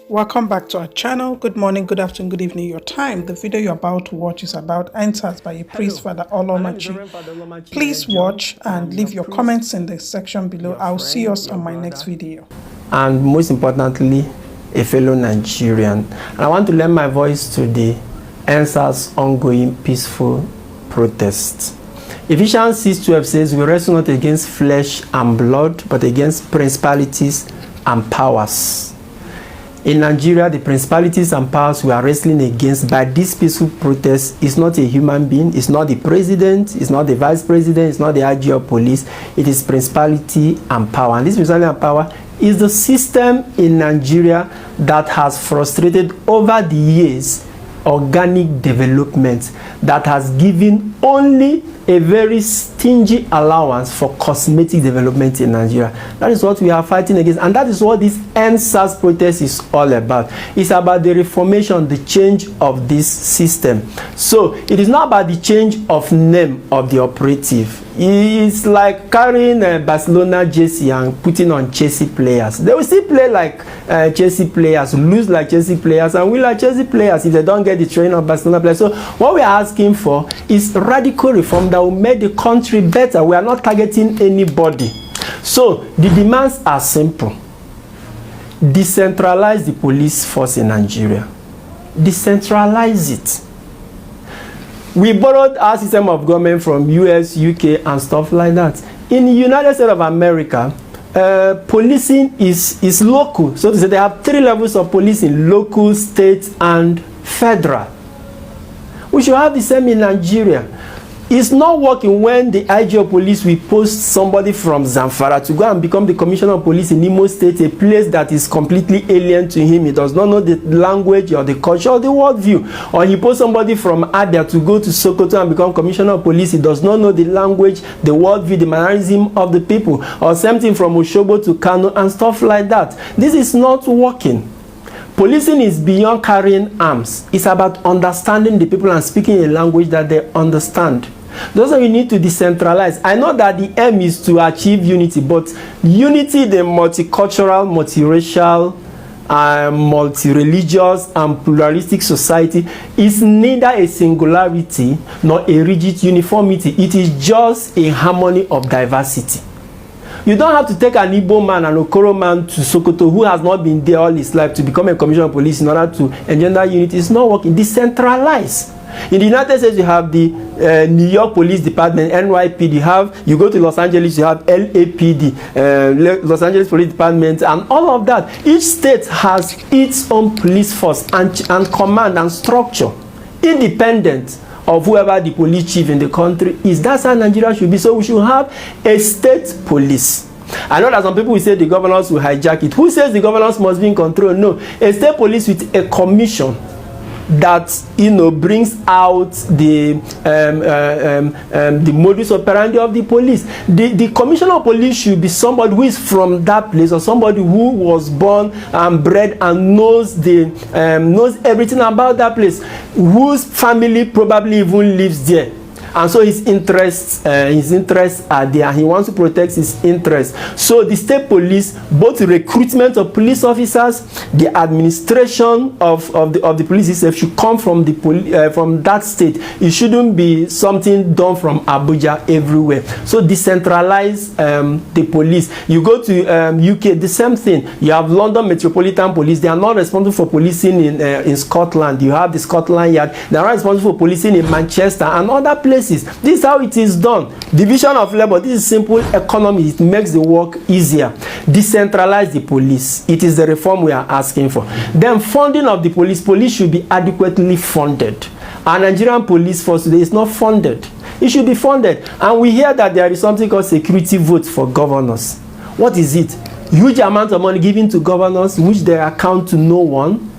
Welcome back to our channel. Good morning, good afternoon, good evening, your time. The video you're about to watch is about Endsars by a priest, Fada Oluoma. Please watch and leave your comments in the section below. I'll see us on my next video. And most importantly, a fellow Nigerian. And I want to lend my voice to the Endsars ongoing peaceful protests. Ephesians 6:12 says, we wrestle not against flesh and blood, but against principalities and powers. In Nigeria, the principalities and powers we are wrestling against by this peaceful protest is not a human being, it's not the president, it's not the vice president, it's not the IG of police, it is principality and power. And this principality and power is the system in Nigeria that has frustrated over the years organic development, that has given only a very stingy allowance for cosmetic development in Nigeria. That is what we are fighting against, and that is what this Endsars protest is all about. It's about the reformation, the change of this system. So it is not about the change of name of the operative. It's like carrying a Barcelona jersey and putting on Chelsea players. They will still play like Chelsea players, lose like Chelsea players, and win like Chelsea players if they don't get the training of Barcelona players. So what we are asking for is radical reform that will make the country better. We are not targeting anybody. So the demands are simple. Decentralize the police force in Nigeria. Decentralize it. We borrowed our system of government from US, UK, and stuff like that. In the United States of America, policing is local. So to say, they have 3 levels of policing: local, state, and federal. We should have the same in Nigeria. It's not working when the IG of police will post somebody from Zamfara to go and become the commissioner of police in Imo State, a place that is completely alien to him. He does not know the language or the culture or the worldview. Or he posts somebody from Abia to go to Sokoto and become commissioner of police. He does not know the language, the worldview, the mannerism of the people. Or something from Oshobo to Kano and stuff like that. This is not working. Policing is beyond carrying arms. It's about understanding the people and speaking a language that they understand. Those are you need to decentralize. I know that the aim is to achieve unity, but unity, the multicultural, multiracial, multi-religious and pluralistic society is neither a singularity nor a rigid uniformity. It is just a harmony of diversity. You don't have to take an Igbo man and Okoro man to Sokoto who has not been there all his life to become a commissioner of police in order to engender unity. It's not working. Decentralize. In the United States, you have the New York Police Department, NYPD. You go to Los Angeles, you have LAPD, Los Angeles Police Department, and all of that. Each state has its own police force and command and structure, independent of whoever the police chief in the country is. That's how Nigeria should be. So we should have a state police. I know that some people will say the governors will hijack it. Who says the governors must be in control? No, a state police with a commission that brings out the modus operandi of the police. The commissioner of police should be somebody who is from that place, or somebody who was born and bred and knows knows everything about that place, whose family probably even lives there. And so his interests are there. He wants to protect his interests. So the state police, both the recruitment of police officers, the administration of the police itself should come from from that state. It shouldn't be something done from Abuja everywhere. So decentralize the police. You go to UK, the same thing. You have London Metropolitan Police. They are not responsible for policing in Scotland. You have the Scotland Yard. They are not responsible for policing in Manchester and other places. This is how it is done. Division of labor. This is simple economy. It makes the work easier. Decentralize the police. It is the reform we are asking for. Then funding of the police. Police should be adequately funded. Our Nigerian police force today is not funded. It should be funded. And we hear that there is something called security votes for governors. What is it? Huge amount of money given to governors which they account to no one.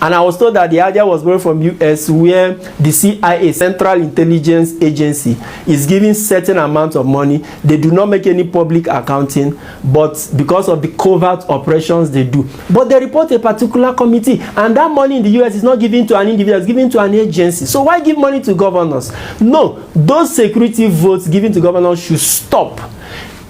And I was told that the idea was borrowed from US, where the CIA, Central Intelligence Agency, is giving certain amount of money. They do not make any public accounting, but because of the covert operations they do. But they report a particular committee, and that money in the US is not given to an individual, it's given to an agency. So why give money to governors? No, those security votes given to governors should stop.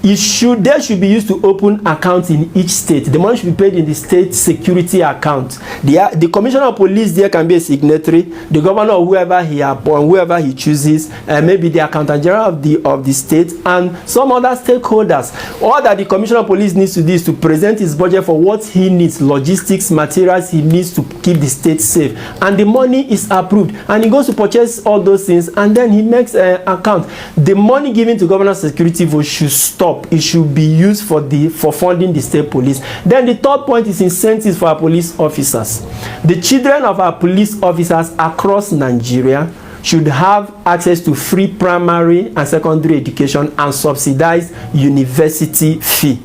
they should be used to open accounts in each state. The money should be paid in the state security account. The commissioner of police there can be a signatory, the governor or whoever he chooses, maybe the accountant general of the state, and some other stakeholders. All that the commissioner of police needs to do is to present his budget for what he needs, logistics, materials he needs to keep the state safe, and the money is approved, and he goes to purchase all those things, and then he makes an account. The money given to governor security vote should stop. It should be used for funding the state police. Then the third point is incentives for our police officers. The children of our police officers across Nigeria should have access to free primary and secondary education and subsidized university fee.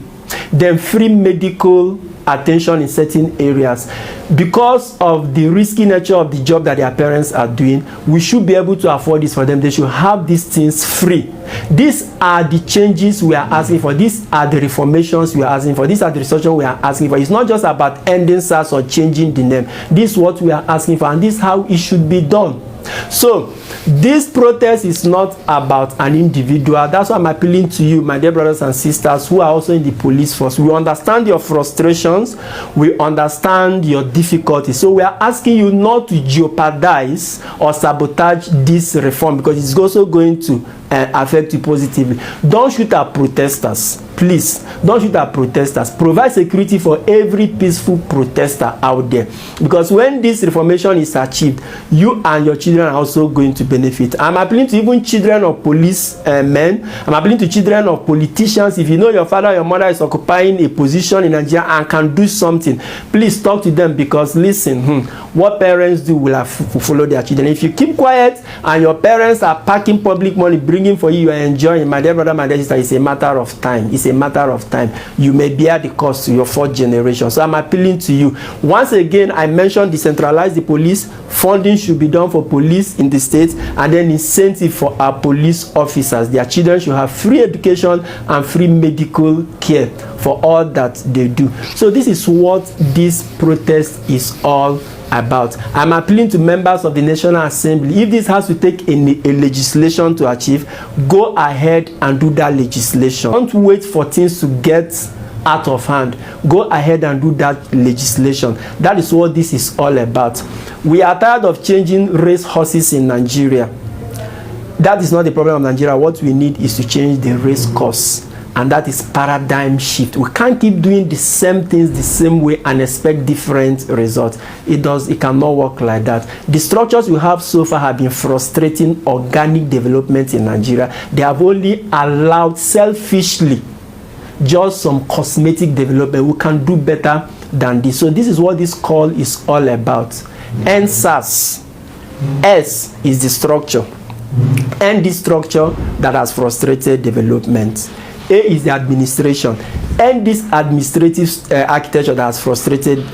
Then free medical attention in certain areas. Because of the risky nature of the job that their parents are doing, we should be able to afford this for them. They should have these things free. These are the changes we are asking for. These are the reformations we are asking for. These are the restoration we are asking for. It's not just about ending SARS or changing the name. This is what we are asking for, and this is how it should be done. So this protest is not about an individual. That's why I'm appealing to you, my dear brothers and sisters who are also in the police force. We understand your frustrations, we understand your difficulties, so we are asking you not to jeopardize or sabotage this reform, because it's also going to affect you positively. Don't shoot at protesters. Please, don't shoot at protesters. Provide security for every peaceful protester out there, because when this reformation is achieved, you and your children are also going to benefit. I'm appealing to even children of police men. I'm appealing to children of politicians. If you know your father or your mother is occupying a position in Nigeria and can do something, please talk to them, because listen, what parents do will follow their children. If you keep quiet and your parents are packing public money, bringing for you, you are enjoying, my dear brother, my dear sister, it's a matter of time. It's a matter of time. You may bear the cost to your fourth generation. So I'm appealing to you. Once again, I mentioned decentralize the police. Funding should be done for police in the states, and then incentive for our police officers. Their children should have free education and free medical care for all that they do. So this is what this protest is all about. I'm appealing to members of the National Assembly. If this has to take a legislation to achieve, go ahead and do that legislation. Don't wait for things to get out of hand. Go ahead and do that legislation. That is what this is all about. We are tired of changing race horses in Nigeria. That is not the problem of Nigeria. What we need is to change the race course, and that is paradigm shift. We can't keep doing the same things the same way and expect different results. It cannot work like that. The structures we have so far have been frustrating organic development in Nigeria. They have only allowed selfishly just some cosmetic development. We can do better than this. So this is what this call is all about. Endsars. S is the structure, and the structure that has frustrated development. A is the administration, and this administrative architecture that has frustrated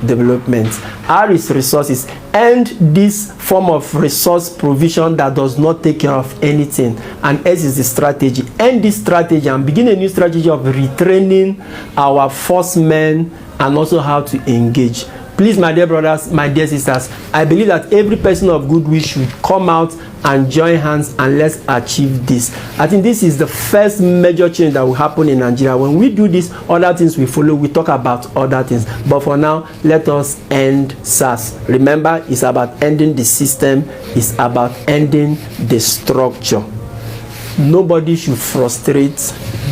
development. R is resources, and this form of resource provision that does not take care of anything. And S is the strategy, and this strategy, and begin a new strategy of retraining our force men and also how to engage. Please, my dear brothers, my dear sisters, I believe that every person of goodwill should come out and join hands, and let's achieve this. I think this is the first major change that will happen in Nigeria. When we do this, other things will follow. We talk about other things. But for now, let us end SARS. Remember, it's about ending the system. It's about ending the structure. Nobody should frustrate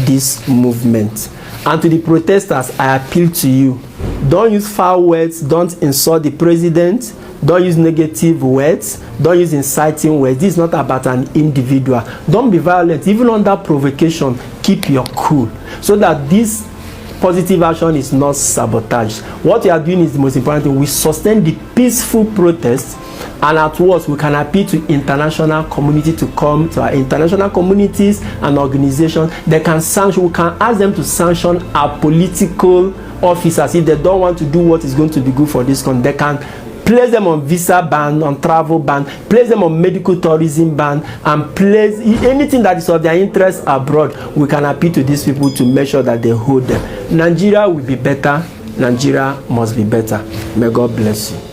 this movement. And to the protesters, I appeal to you. Don't use foul words. Don't insult the president. Don't use negative words. Don't use inciting words. This is not about an individual. Don't be violent. Even under provocation, keep your cool, so that this positive action is not sabotaged. What we are doing is the most important thing. We sustain the peaceful protest, and afterwards we can appeal to international community to come, to our international communities and organizations. They can sanction. We can ask them to sanction our political officers if they don't want to do what is going to be good for this country. They can place them on visa ban, on travel ban, place them on medical tourism ban, and place anything that is of their interest abroad. We can appeal to these people to make sure that they hold them. Nigeria will be better. Nigeria must be better. May God bless you.